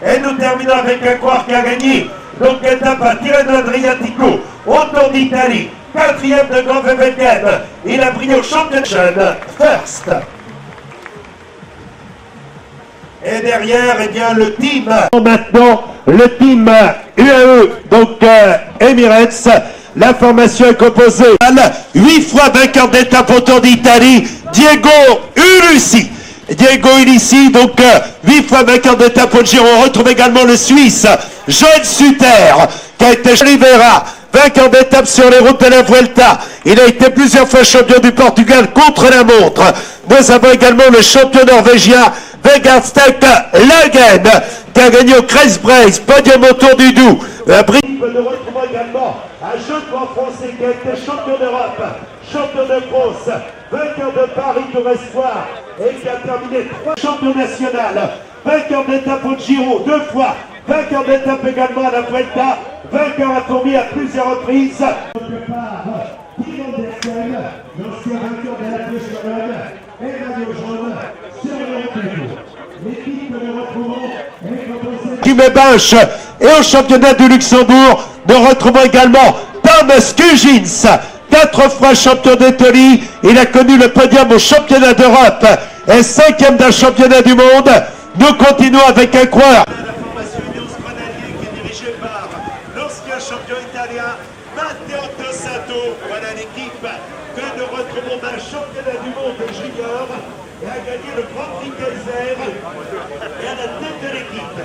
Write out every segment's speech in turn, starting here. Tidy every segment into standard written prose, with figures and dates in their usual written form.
Et nous terminons avec un coureur qui a gagné. Donc étape à Tirreno Adriatico, au Tour d'Italie, 4e de Grand VVTM. Il a brillé au championnat First. Et derrière, eh bien, le team. Maintenant, le team UAE, donc Emirates. La formation est composée. 8 fois vainqueur d'étape au Tour d'Italie, Diego Ulissi. Diego Ulissi, donc 8 fois vainqueur d'étape au Giro. On retrouve également le Suisse, Joël Suter, qui a été Rivera, vainqueur d'étape sur les routes de la Vuelta. Il a été plusieurs fois champion du Portugal contre la montre. Nous avons également le champion norvégien, Vegard Sterk Lagen, qui a gagné au Kreisbreis, podium au Tour du Doubs. Nous retrouvons également un jeune français qui a été champion d'Europe, champion de France, vainqueur de Paris Tour Espoir et qui a terminé 3 champions nationaux, vainqueur d'étape au Giro 2 fois, vainqueur d'étape également à la Vuelta, vainqueur à Tourmy à plusieurs reprises. Tim Andersen, l'ancien vainqueur de la Flèche et Radio Jaune sur le Tour. L'équipe que nous retrouvons est composée Kim Bench et au championnat du Luxembourg, nous retrouvons également Thomas Kujins, 4 fois champion d'Italie. Il a connu le podium au championnat d'Europe et 5e d'un championnat du monde. Nous continuons avec un coureur. La formation Ineos Grenadier qui est dirigée par l'ancien champion italien Matteo Tossato. Voilà l'équipe que nous retrouvons d'un championnat du monde junior et a gagné le Grand Prix Kaiser. Et à la tête de l'équipe,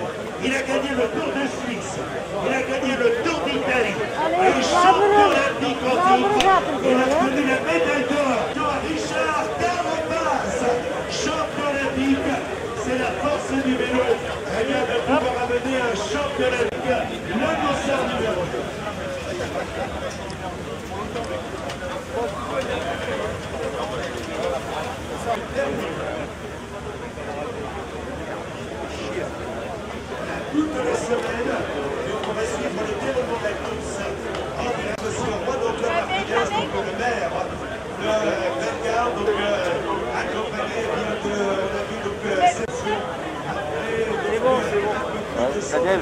il a gagné le Tour de Suisse, il a gagné le Tour d'Italie, et champion olympique en titre. Il a obtenu la médaille d'or. Richard Carapaz, champion olympique. C'est la force du vélo. Eh bien, de pouvoir amener un champion olympique, l'annonceur numéro 2. Toutes les semaines, on va suivre le déroulement de la course en associé au roi d'Octobre Martinez, donc le maire de Bellegarde, donc accompagné bien de, on a vu donc Sergio, après Daniel,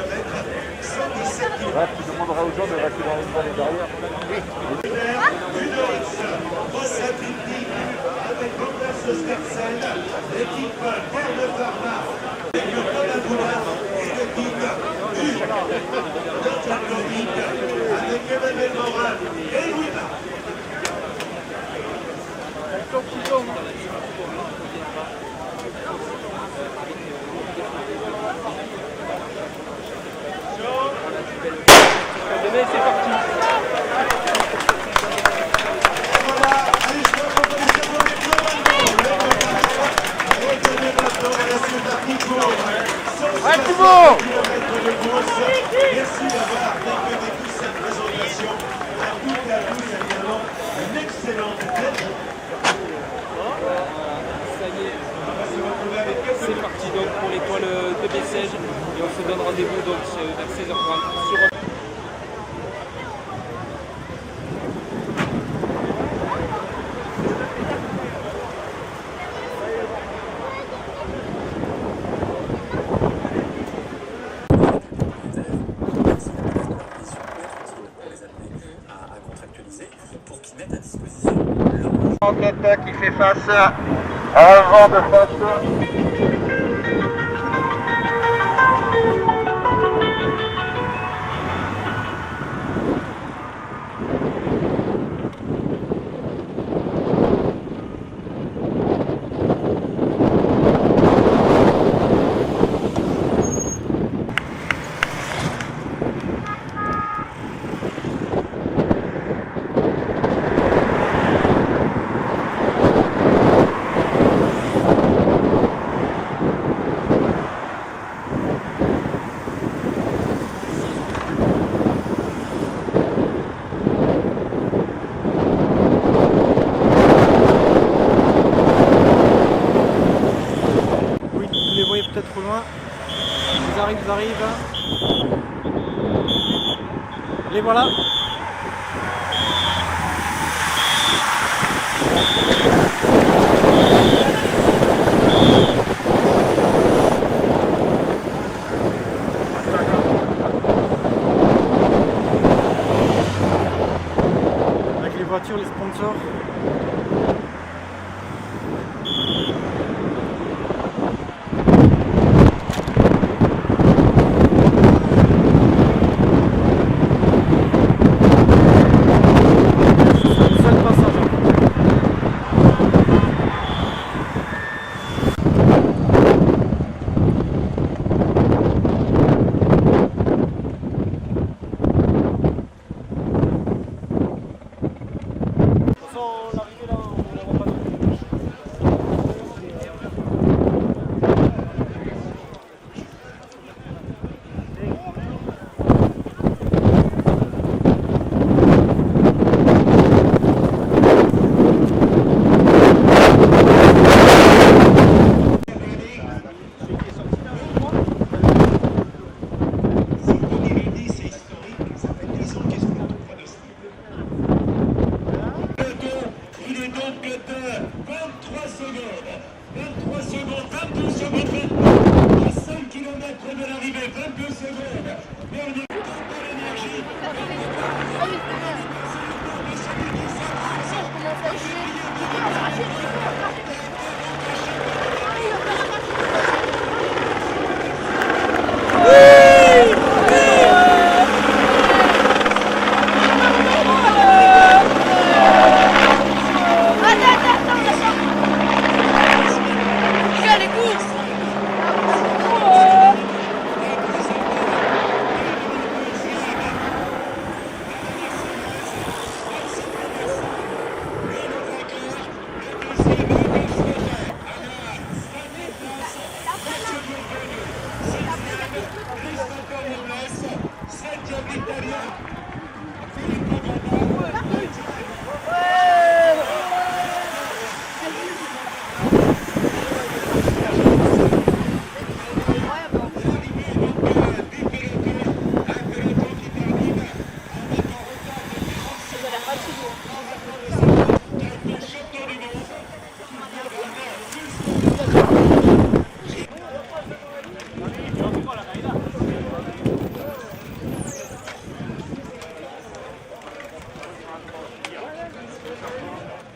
117 km. tu demanderas aux gens de rester dans les vallées derrière. Avec Jonas Ostersen, l'équipe Verne Pharma, l'équipe Conaboula et l'équipe notre Atlantique avec Emmanuel Morin et Louis Marc. C'est parti. Ouais, Thibaut! Merci d'avoir vécu cette présentation. À toutes et à tous, évidemment, une excellente tête. Ça y est, c'est parti donc pour l'étoile de Bessèges et on se donne rendez-vous donc vers 16h30 sur... Enquête qui fait face à un vent de face. Peut-être trop loin. Ils arrivent. Les voilà. sponsors.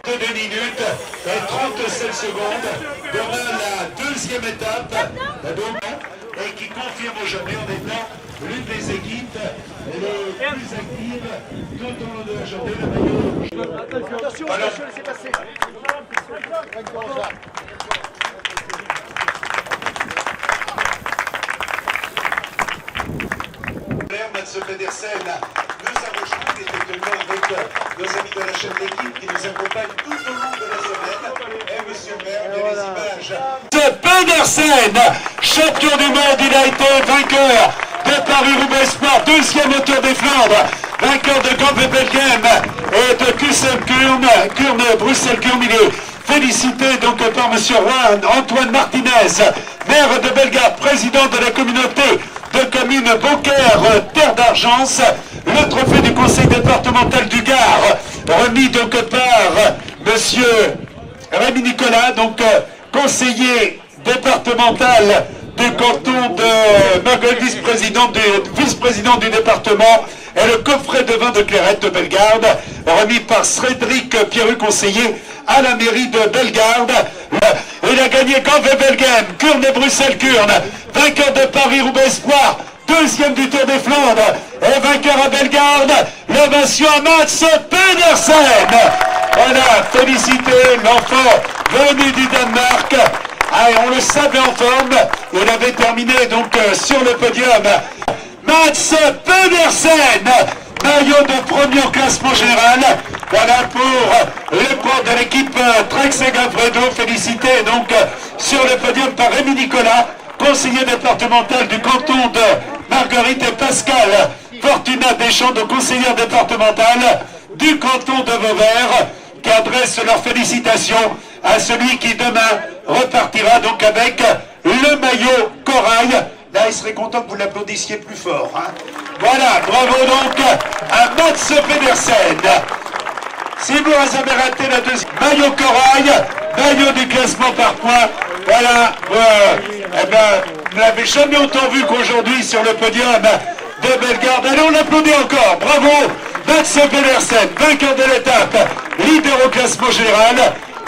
De 2 minutes et 37 secondes. Demain, la deuxième étape et qui confirme aujourd'hui en étant l'une des équipes les plus actives tout au long de la journée. Le maillot. Attention, attention, laissez passer. Mats Pedersen nous a rejoint effectivement avec nos amis de la chaîne d'équipe qui nous accompagnent tout au long de la semaine. Et monsieur le maire, il y a les images. Pedersen, champion du monde, il a été vainqueur de Paris-Roubaix Sport, deuxième au Tour des Flandres, vainqueur de Gand-Wevelgem et de Kurne, Bruxelles-Kurne. Il est félicité donc par monsieur Antoine Martinez, maire de Bellegarde, président de la communauté de communes Beaucaire, Terre d'Argence, le trophée du conseil départemental du Gard, remis donc par monsieur Rémi Nicolas, donc conseiller départemental du canton de Marguerite, vice-président du département, et le coffret de vin de Clairette de Bellegarde, remis par Cédric Pierru, conseiller à la mairie de Bellegarde. Il a gagné Gand-Wevelgem, Kurne et Bruxelles-Kurne, vainqueur de Paris-Roubaix Espoir, deuxième du Tour des Flandres, et vainqueur à Bellegarde, l'ovation à Mats Pedersen. Voilà, féliciter l'enfant venu du Danemark. Ah, on le savait en forme, il avait terminé donc sur le podium. Mats Pedersen, maillot de premier au classement général. Voilà pour le port de l'équipe Trek Segafredo, félicité donc sur le podium par Rémi Nicolas, conseiller départemental du canton de Marguerite, et Pascal Fortuna Deschamps, de conseillère départementale du canton de Vauvert, qui adressent leurs félicitations à celui qui demain repartira donc avec le maillot corail. Là, il serait content que vous l'applaudissiez plus fort. Hein. Voilà, bravo donc à Mats Pedersen. Si vous avez raté la deuxième, maillot corail, maillot du classement par points. Voilà, eh ben, vous n'avez jamais autant vu qu'aujourd'hui sur le podium de Bellegarde. Allez, on l'applaudit encore. Bravo, Mats Pedersen, vainqueur de l'étape. leader au classement général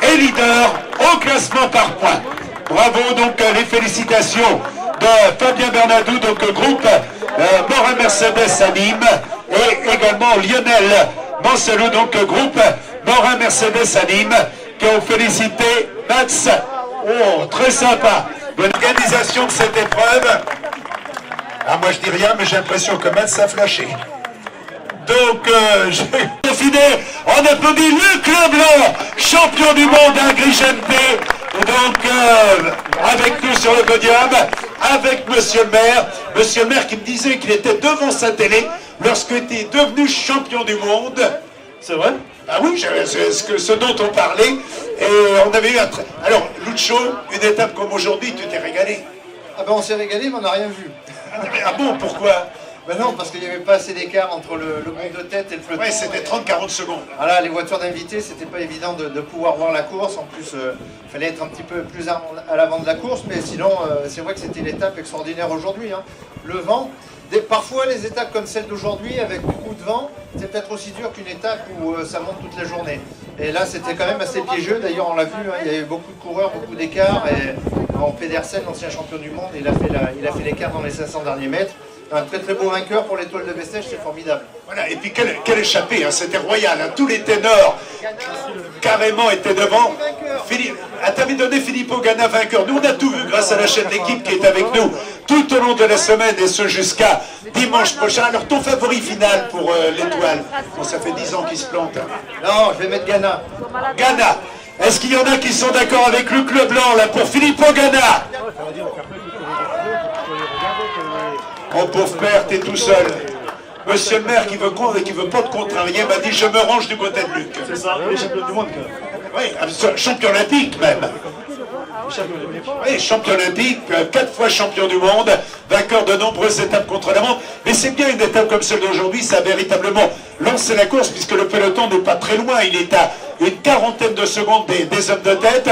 et leader au classement par points. Bravo, donc les félicitations de Fabien Bernadou, donc groupe Morin Mercedes à Nîmes, et également Lionel Mancelou, donc groupe Morin Mercedes à Nîmes, qui ont félicité Mats. Oh, très sympa. Bonne organisation de cette épreuve. Ah, moi je dis rien, mais j'ai l'impression que Mats a flashé. Donc, j'ai fini, on applaudit Luc Leblanc, champion du monde Agrigente. Donc, avec nous sur le podium, avec Monsieur le maire qui me disait qu'il était devant sa télé lorsqu'il était devenu champion du monde. C'est vrai? Ah oui, c'est ce dont on parlait. Et on avait eu un... Alors, Lucho, une étape comme aujourd'hui, tu t'es régalé? Ah ben on s'est régalé, mais on n'a rien vu. Ah bon, pourquoi? Ben non, parce qu'il n'y avait pas assez d'écart entre le groupe de tête et le peloton. Ouais, c'était 30-40 secondes. Voilà, les voitures d'invités, c'était pas évident de pouvoir voir la course. En plus, il fallait être un petit peu plus à l'avant de la course, mais sinon, c'est vrai que c'était une étape extraordinaire aujourd'hui. Hein. Le vent, parfois les étapes comme celle d'aujourd'hui, avec beaucoup de vent, c'est peut-être aussi dur qu'une étape où ça monte toute la journée. Et là, c'était quand même assez piégeux. D'ailleurs, on l'a vu, hein, il y a eu beaucoup de coureurs, beaucoup d'écarts. Et Pedersen, l'ancien champion du monde, il a fait l'écart dans les 500 derniers mètres. Un très très beau vainqueur pour l'étoile de Bessèges, c'est formidable. Voilà, et puis quelle échappée, hein, c'était royal, hein, tous les ténors carrément étaient devant. T'avais donné Filippo Ganna vainqueur. Nous on a tout vu grâce à la chaîne L'équipe qui est avec nous tout au long de la semaine et ce jusqu'à dimanche prochain. Alors ton favori final pour l'étoile? Bon, ça fait 10 ans qu'il se plante. Hein. Non, je vais mettre Ganna. Ganna. Est-ce qu'il y en a qui sont d'accord avec Luc Leblanc là pour Filippo Ganna? Mon pauvre père, t'es tout seul. Monsieur le maire qui veut pas te contrarier m'a dit je me range du côté de Luc. C'est ça, les champions du monde. Oui, champion olympique même. Oui, champion olympique, 4 fois champion du monde, vainqueur de nombreuses étapes contre la montre. Mais c'est bien une étape comme celle d'aujourd'hui, ça a véritablement lancé la course puisque le peloton n'est pas très loin. Il est à une quarantaine de secondes des hommes de tête.